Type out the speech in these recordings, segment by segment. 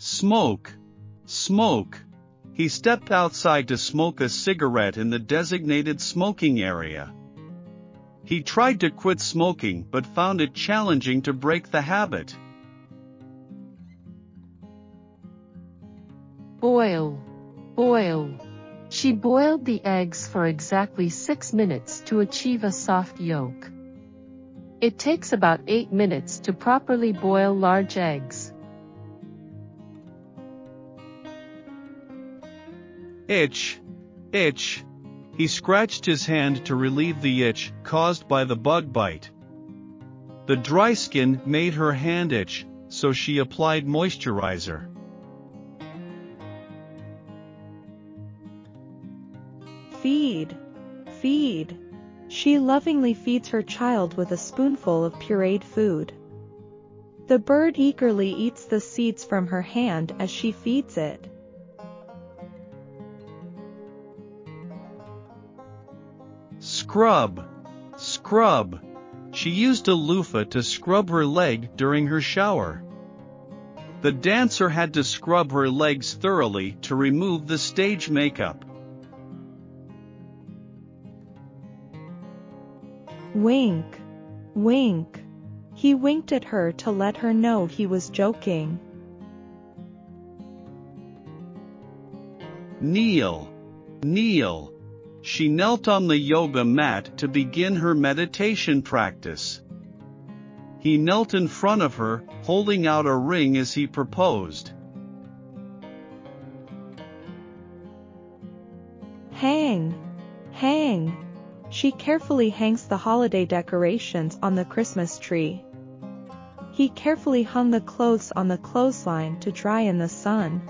Smoke. Smoke. He stepped outside to smoke a cigarette in the designated smoking area. He tried to quit smoking but found it challenging to break the habit. Boil. Boil. She boiled the eggs for exactly 6 minutes to achieve a soft yolk. It takes about 8 minutes to properly boil large eggs. Itch. Itch. He scratched his hand to relieve the itch caused by the bug bite. The dry skin made her hand itch, so she applied moisturizer. Feed. Feed. She lovingly feeds her child with a spoonful of pureed food. The bird eagerly eats the seeds from her hand as she feeds it. Scrub. Scrub. She used a loofah to scrub her leg during her shower. The dancer had to scrub her legs thoroughly to remove the stage makeup. Wink. Wink. He winked at her to let her know he was joking. Kneel. Kneel. She knelt on the yoga mat to begin her meditation practice. He knelt in front of her, holding out a ring as he proposed. Hang. Hang. She carefully hangs the holiday decorations on the Christmas tree. He carefully hung the clothes on the clothesline to dry in the sun.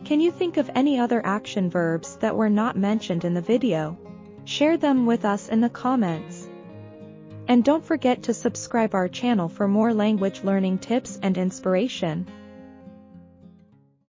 Can you think of any other action verbs that were not mentioned in the video? Share them with us in the comments. And don't forget to subscribe our channel for more language learning tips and inspiration.